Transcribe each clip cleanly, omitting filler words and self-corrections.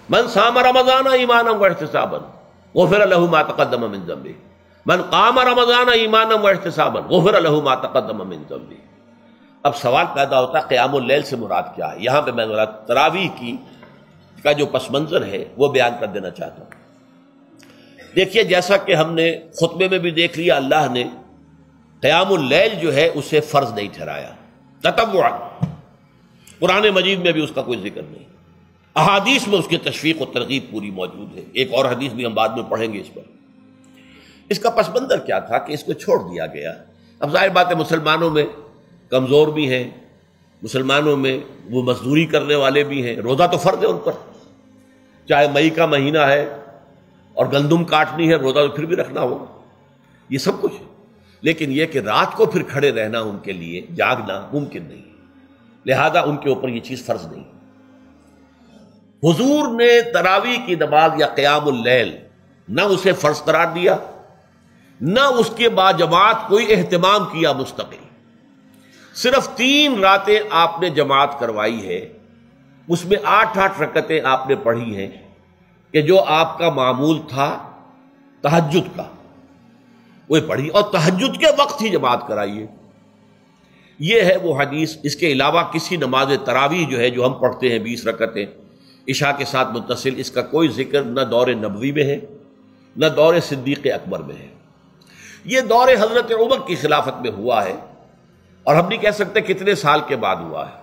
من صام رمضان ایمانا واحتسابا غفر له ما تقدم من ذنبه من قام رمضان ایمانا واحتسابا غفر له ما تقدم من ذنبه۔ اب سوال پیدا ہوتا ہے قیام اللیل سے مراد کیا ہے؟ یہاں پہ میں تراویح کی کا جو پس منظر ہے وہ بیان کر دینا چاہتا ہوں۔ دیکھیے جیسا کہ ہم نے خطبے میں بھی دیکھ لیا، اللہ نے قیام اللیل جو ہے اسے فرض نہیں ٹھہرایا تطوعا، قرآن مجید میں بھی اس کا کوئی ذکر نہیں، احادیث میں اس کی تشویق و ترغیب پوری موجود ہے، ایک اور حدیث بھی ہم بعد میں پڑھیں گے اس پر۔ اس کا پس منظر کیا تھا کہ اس کو چھوڑ دیا گیا۔ اب ظاہر بات ہے مسلمانوں میں کمزور بھی ہیں، مسلمانوں میں وہ مزدوری کرنے والے بھی ہیں، روزہ تو فرض ہے ان پر، چاہے مئی کا مہینہ ہے اور گندم کاٹنی ہے، روزہ تو پھر بھی رکھنا ہوگا، یہ سب کچھ ہے، لیکن یہ کہ رات کو پھر کھڑے رہنا ان کے لیے جاگنا ممکن نہیں، لہذا ان کے اوپر یہ چیز فرض نہیں۔ حضور نے تراویح کی نماز یا قیام اللیل نہ اسے فرض قرار دیا، نہ اس کے بعد جماعت کوئی اہتمام کیا مستقل، صرف 3 راتیں آپ نے جماعت کروائی ہے، اس میں 8 رکعتیں آپ نے پڑھی ہیں کہ جو آپ کا معمول تھا تہجد کا وہ پڑھی، اور تہجد کے وقت ہی جماعت کرائی ہے۔ یہ ہے وہ حدیث۔ اس کے علاوہ کسی نماز تراویح جو ہے جو ہم پڑھتے ہیں 20 رکعتیں عشاء کے ساتھ متصل، اس کا کوئی ذکر نہ دور نبوی میں ہے نہ دور صدیق اکبر میں ہے۔ یہ دور حضرت عمر کی خلافت میں ہوا ہے، اور ہم نہیں کہہ سکتے کتنے سال کے بعد ہوا ہے۔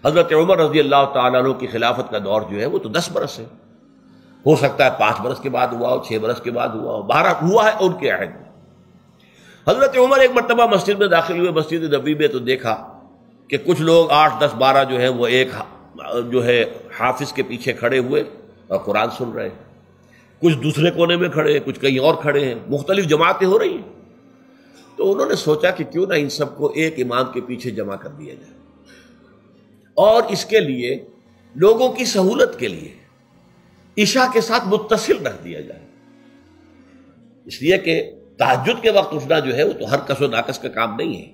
حضرت عمر رضی اللہ تعالیٰ عنہ کی خلافت کا دور جو ہے وہ تو 10 برس ہے، ہو سکتا ہے 5 برس کے بعد ہوا ہو، 6 برس کے بعد ہوا ہو، 12 ہوا ہے ان کے عہد میں۔ حضرت عمر ایک مرتبہ مسجد میں داخل ہوئے، مسجد نبوی میں، تو دیکھا کہ کچھ لوگ 8 10 12 جو ہے وہ ایک جو ہے حافظ کے پیچھے کھڑے ہوئے اور قرآن سن رہے ہیں، کچھ دوسرے کونے میں کھڑے ہیں، کچھ کہیں اور کھڑے ہیں، مختلف جماعتیں ہو رہی ہیں۔ تو انہوں نے سوچا کہ کیوں نہ ان سب کو ایک امام کے پیچھے جمع کر دیا جائے، اور اس کے لیے لوگوں کی سہولت کے لیے عشاء کے ساتھ متصل رکھ دیا جائے، اس لیے کہ تہجد کے وقت اٹھنا جو ہے وہ تو ہر کس و ناقص کا کام نہیں ہے،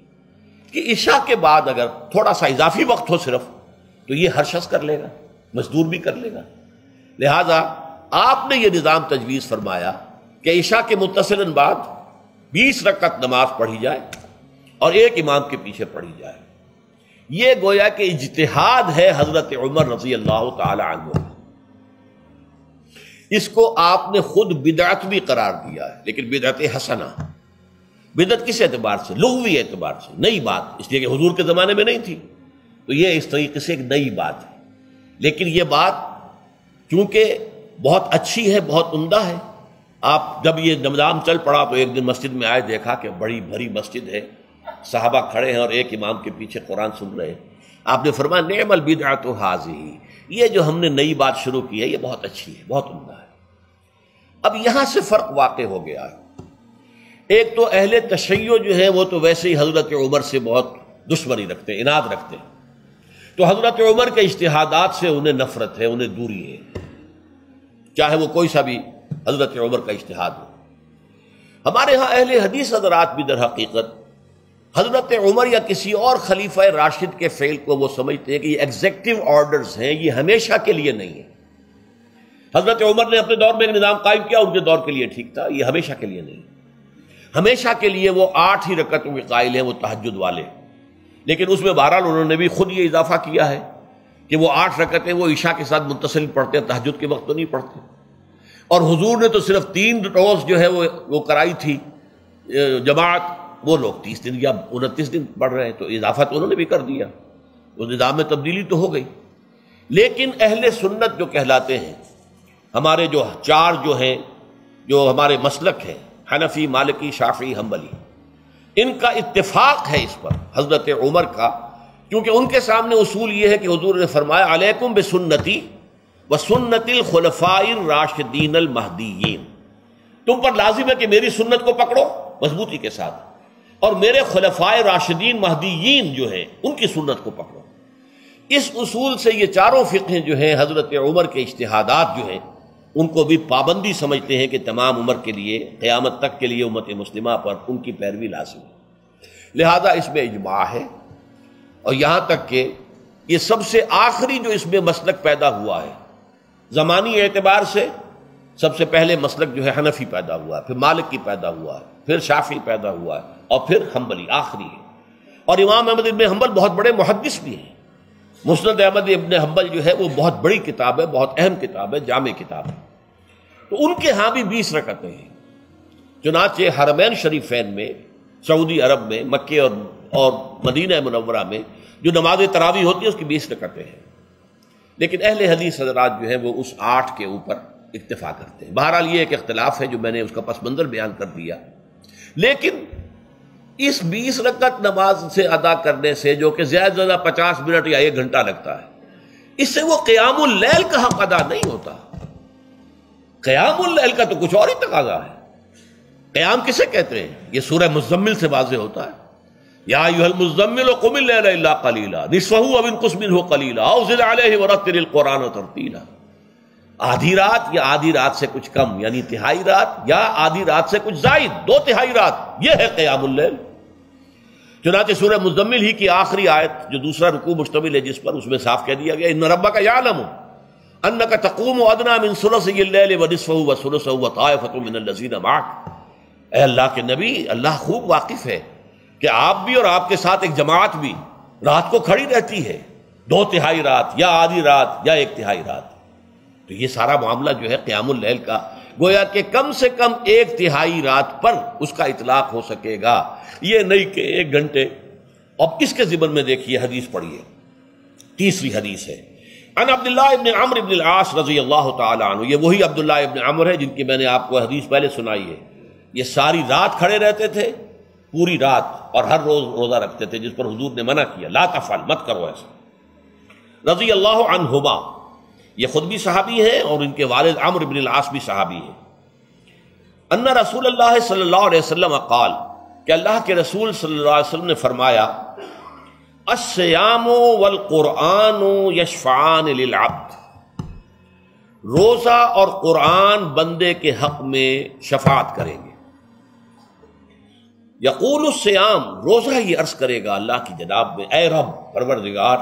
کہ عشاء کے بعد اگر تھوڑا سا اضافی وقت ہو صرف تو یہ ہر شخص کر لے گا، مزدور بھی کر لے گا۔ لہذا آپ نے یہ نظام تجویز فرمایا کہ عشاء کے متصلاً بعد 20 رکعت نماز پڑھی جائے اور ایک امام کے پیچھے پڑھی جائے۔ یہ گویا کہ اجتہاد ہے حضرت عمر رضی اللہ تعالی عنہ، اس کو آپ نے خود بدعت بھی قرار دیا ہے، لیکن بدعت حسنہ۔ بدعت کس اعتبار سے؟ لغوی اعتبار سے، نئی بات، اس لیے کہ حضور کے زمانے میں نہیں تھی، تو یہ اس طریقے سے ایک نئی بات ہے، لیکن یہ بات چونکہ بہت اچھی ہے، بہت عمدہ ہے۔ آپ جب یہ نظام چل پڑا تو ایک دن مسجد میں آئے، دیکھا کہ بڑی بھری مسجد ہے، صحابہ کھڑے ہیں اور ایک امام کے پیچھے قرآن سن رہے ہیں۔ آپ نے فرمایا نعم البدعۃ ھذہ، یہ جو ہم نے نئی بات شروع کی ہے یہ بہت اچھی ہے، بہت عمدہ ہے۔ اب یہاں سے فرق واقع ہو گیا ہے۔ ایک تو اہل تشیع جو ہے وہ تو ویسے ہی حضرت عمر سے بہت دشمنی رکھتے ہیں، عناد رکھتے ہیں، تو حضرت عمر کے اجتہادات سے انہیں نفرت ہے، انہیں دوری ہے، چاہے وہ کوئی سا بھی حضرت عمر کا اجتہاد ہو۔ ہمارے ہاں اہل حدیث حضرات بھی در حقیقت حضرت عمر یا کسی اور خلیفہ راشد کے فعل کو وہ سمجھتے ہیں کہ یہ ایگزیکٹو آرڈرز ہیں، یہ ہمیشہ کے لیے نہیں ہے۔ حضرت عمر نے اپنے دور میں ایک نظام قائم کیا، ان کے دور کے لیے ٹھیک تھا، یہ ہمیشہ کے لیے نہیں۔ ہمیشہ کے لیے وہ 8 ہی رکعتوں کے قائل ہیں، وہ تہجد والے، لیکن اس میں بہرحال انہوں نے بھی خود یہ اضافہ کیا ہے کہ وہ 8 رکعتیں وہ عشاء کے ساتھ متصل پڑھتے ہیں، تہجد کے وقت تو نہیں پڑھتے۔ اور حضور نے تو صرف 3 روز جو ہے وہ کرائی تھی جماعت، وہ لوگ 30 دن یا 29 دن پڑھ رہے ہیں، تو اضافہ تو انہوں نے بھی کر دیا، وہ نظام میں تبدیلی تو ہو گئی۔ لیکن اہل سنت جو کہلاتے ہیں، ہمارے جو 4 جو ہیں، جو ہمارے مسلک ہیں، حنفی، مالکی، شافعی، حنبلی، ان کا اتفاق ہے اس پر حضرت عمر کا، کیونکہ ان کے سامنے اصول یہ ہے کہ حضور نے فرمایا علیکم بسنتی وسنت الخلفاء الراشدین المہدیین، تم پر لازم ہے کہ میری سنت کو پکڑو مضبوطی کے ساتھ، اور میرے خلفاء راشدین مہدیین جو ہیں ان کی سنت کو پکڑو۔ اس اصول سے یہ چاروں فقہیں جو ہیں حضرت عمر کے اجتہادات جو ہیں ان کو بھی پابندی سمجھتے ہیں کہ تمام عمر کے لیے قیامت تک کے لیے امت مسلمہ پر ان کی پیروی لازم ہے، لہذا اس میں اجماع ہے۔ اور یہاں تک کہ یہ سب سے آخری جو اس میں مسلک پیدا ہوا ہے زمانی اعتبار سے سب سے پہلے مسلک جو ہے حنفی پیدا ہوا ہے، پھر مالک کی پیدا ہوا ہے، پھر شافعی پیدا ہوا ہے، اور پھر حنبلی آخری ہے۔ اور امام احمد ابن حنبل بہت بڑے محدث بھی ہیں۔ مسند احمد ابن حنبل جو ہے وہ بہت بڑی کتاب ہے، بہت اہم کتاب ہے، جامع کتاب ہے۔ تو ان کے ہاں بھی 20 رکعتیں ہیں۔ چنانچہ حرمین شریفین میں، سعودی عرب میں، مکے اور مدینہ منورہ میں جو نماز تراویح ہوتی ہے اس کی 20 رکعتیں ہیں، لیکن اہل حدیث حضرات جو ہیں وہ اس 8 کے اوپر اکتفا کرتے ہیں۔ بہرحال یہ ایک اختلاف ہے جو میں نے اس کا پس منظر بیان کر دیا، لیکن اس 20 رکعت نماز سے ادا کرنے سے، جو کہ زیادہ سے زیادہ 50 منٹ یا 1 گھنٹہ لگتا ہے، اس سے وہ قیام اللیل کا حق ادا نہیں ہوتا۔ قیام اللیل کا تو کچھ اور ہی تقاضا ہے۔ قیام کسے کہتے ہیں؟ یہ سورہ مزمل سے واضح ہوتا ہے۔ یا ایھا المزمل قم اللیل الا قلیلا نصفہ او انقص منہ قلیلا او زد علیہ ورتل القرآن ترتیلا۔ آدھی رات یا آدھی رات سے کچھ کم، یعنی تہائی رات، یا آدھی رات سے کچھ زائد، 2 تہائی رات، یہ ہے قیام اللیل۔ چنانچہ سورہ مزمل ہی کی آخری آیت جو دوسرا رکوع مشتمل ہے جس پر، اس میں صاف کہہ دیا گیا ان ربک یعلم انک تقوم ادنی من ثلثی اللیل ونصفہ وثلثہ وطائفۃ من الذین معک۔ اے اللہ کے نبی، اللہ خوب واقف ہے کہ آپ بھی اور آپ کے ساتھ ایک جماعت بھی رات کو کھڑی رہتی ہے، 2 تہائی رات یا آدھی رات یا 1 تہائی رات۔ تو یہ سارا معاملہ جو ہے قیام اللیل کا، گویا کہ کم سے کم 1 تہائی رات پر اس کا اطلاق ہو سکے گا، یہ نہیں کہ 1 گھنٹے۔ اب اس کے ضمن میں دیکھیے حدیث پڑھیے، تیسری حدیث ہے عن عبداللہ ابن عمرو ابن العاص رضی اللہ تعالی عنہ۔ یہ وہی عبداللہ ابن عمرو ہے جن کی میں نے آپ کو حدیث پہلے سنائی ہے۔ یہ ساری رات کھڑے رہتے تھے، پوری رات، اور ہر روز روزہ رکھتے تھے، جس پر حضور نے منع کیا، لا تفعل، مت کرو ایسا۔ رضی اللہ عنہما، یہ خود بھی صحابی ہیں اور ان کے والد عمرو بن العاص بھی صحابی ہیں۔ ان رسول اللہ صلی اللہ علیہ وسلم قال، کہ اللہ کے رسول صلی اللہ علیہ وسلم نے فرمایا، الصیام والقرآن یشفعان للعبد، روزہ اور قرآن بندے کے حق میں شفاعت کریں گے۔ یقول الصیام، روزہ یہ عرض کرے گا اللہ کی جناب میں، اے رب پروردگار،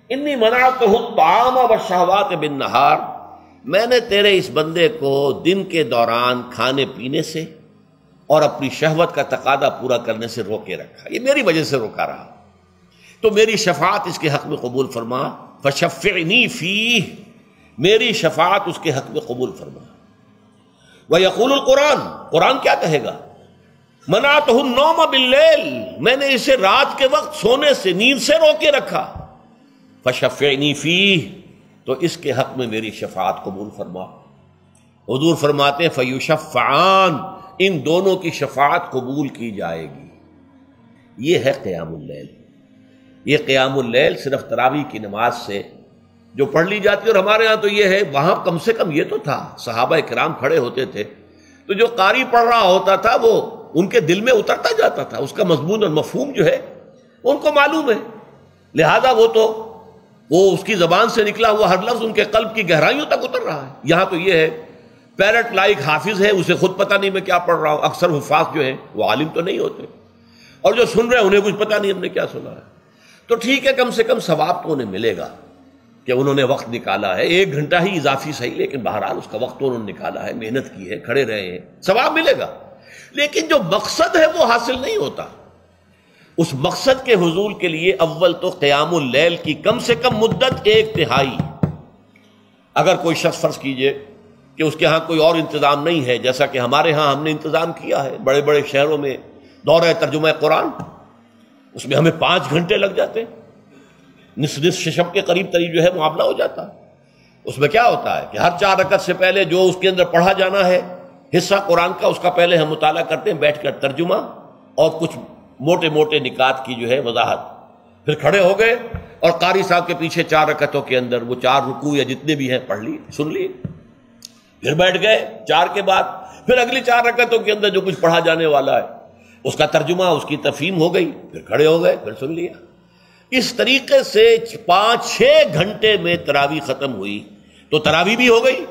انی منعتہ الطعام والشہوات بالنہار، میں نے تیرے اس بندے کو دن کے دوران کھانے پینے سے اور اپنی شہوت کا تقاضا پورا کرنے سے روکے رکھا، یہ میری وجہ سے روکا رہا، تو میری شفاعت اس کے حق میں قبول فرما، فشفعنی فیہ، میری شفاعت اس کے حق میں قبول فرما۔ ویقول القرآن، قرآن کیا کہے گا؟ منعتہ النوم باللیل، میں نے اسے رات کے وقت سونے سے، نیند سے روکے رکھا، فشفعنی فیہ، تو اس کے حق میں میری شفاعت قبول فرما۔ حضور فرماتے ہیں فیشفعان، ان دونوں کی شفاعت قبول کی جائے گی۔ یہ ہے قیام اللیل۔ یہ قیام اللیل صرف تراویح کی نماز سے جو پڑھ لی جاتی ہے، اور ہمارے ہاں تو یہ ہے، وہاں کم سے کم یہ تو تھا، صحابہ کرام کھڑے ہوتے تھے تو جو قاری پڑھ رہا ہوتا تھا وہ ان کے دل میں اترتا جاتا تھا، اس کا مضمون اور مفہوم جو ہے ان کو معلوم ہے، لہذا وہ اس کی زبان سے نکلا ہوا ہر لفظ ان کے قلب کی گہرائیوں تک اتر رہا ہے۔ یہاں تو یہ ہے پیرٹ لائک حافظ ہے، اسے خود پتہ نہیں میں کیا پڑھ رہا ہوں، اکثر حفاظ جو ہیں وہ عالم تو نہیں ہوتے، اور جو سن رہے ہیں انہیں کچھ پتہ نہیں ہم نے کیا سنا ہے، تو ٹھیک ہے، کم سے کم ثواب تو انہیں ملے گا کہ انہوں نے وقت نکالا ہے، 1 گھنٹہ ہی اضافی صحیح، لیکن بہرحال اس کا وقت تو انہوں نے نکالا ہے، محنت کی ہے، کھڑے رہے ہیں، ثواب ملے گا۔ لیکن جو مقصد ہے وہ حاصل نہیں ہوتا۔ اس مقصد کے حصول کے لیے اول تو قیام اللیل کی کم سے کم مدت 1 تہائی۔ اگر کوئی شخص فرض کیجئے کہ اس کے ہاں کوئی اور انتظام نہیں ہے، جیسا کہ ہمارے ہاں ہم نے انتظام کیا ہے، بڑے بڑے شہروں میں دورہ ترجمہ قرآن، اس میں ہمیں 5 گھنٹے لگ جاتے ہیں، نصف شب کے قریب جو ہے معاملہ ہو جاتا ہے۔ اس میں کیا ہوتا ہے کہ ہر 4 رکعت سے پہلے جو اس کے اندر پڑھا جانا ہے حصہ قرآن کا، اس کا پہلے ہم مطالعہ کرتے ہیں بیٹھ کر، ترجمہ اور کچھ موٹے موٹے نکات کی جو ہے وضاحت، پھر کھڑے ہو گئے اور قاری صاحب کے پیچھے 4 رکعتوں کے اندر وہ 4 رکوع یا جتنے بھی ہیں پڑھ لی، سن لی، پھر بیٹھ گئے 4 کے بعد، پھر اگلی 4 رکعتوں کے اندر جو کچھ پڑھا جانے والا ہے اس کا ترجمہ، اس کی تفہیم ہو گئی، پھر کھڑے ہو گئے، پھر سن لیا۔ اس طریقے سے 5-6 گھنٹے میں تراویح ختم ہوئی، تو تراویح بھی ہو گئی،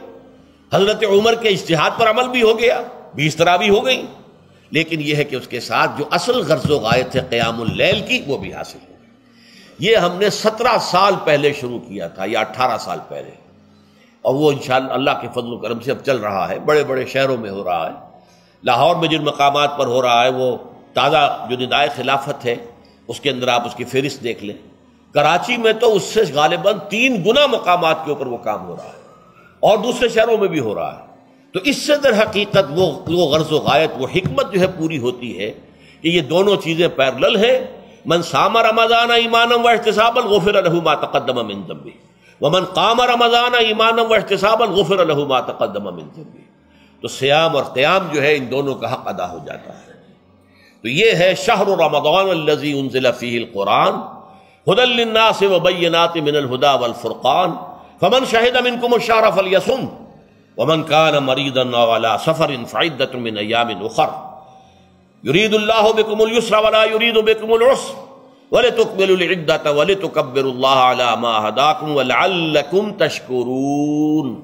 حضرت عمر کے اجتہاد پر عمل بھی ہو گیا، 20 تراویح ہو گئی، لیکن یہ ہے کہ اس کے ساتھ جو اصل غرض و غایت ہے قیام اللیل کی وہ بھی حاصل ہو۔ یہ ہم نے 17 سال پہلے شروع کیا تھا یا 18 سال پہلے، اور وہ انشاءاللہ اللہ کے فضل و کرم سے اب چل رہا ہے، بڑے بڑے شہروں میں ہو رہا ہے۔ لاہور میں جن مقامات پر ہو رہا ہے وہ تازہ جو ندائے خلافت ہے اس کے اندر آپ اس کی فہرست دیکھ لیں۔ کراچی میں تو اس سے غالباً 3 گنا مقامات کے اوپر وہ کام ہو رہا ہے، اور دوسرے شہروں میں بھی ہو رہا ہے۔ تو اس سے در حقیقت وہ غرض و غایت، وہ حکمت جو ہے پوری ہوتی ہے کہ یہ دونوں چیزیں پیرلل ہیں۔ من صام رمضان ایمانا واحتسابا غفر له ما تقدم من ذنبه ومن قام رمضان ایمانا واحتسابا غفر له ما تقدم من ذنبه۔ تو سیام اور قیام جو ہے ان دونوں کا حق ادا ہو جاتا ہے۔ تو یہ ہے شہر رمضان الذی انزل فیہ القرآن ھدی للناس وبینات من الھدی والفرقان فمن شہد منکم الشہر فلیصم ومن کان مریضا او علی سفر فعدۃ من ایام اخر یرید اللہ بکم اليسر ولا یرید بکم العسر ولتکملوا العدۃ ولتکبروا اللہ علی ما ھداکم ولعلکم تشکرون۔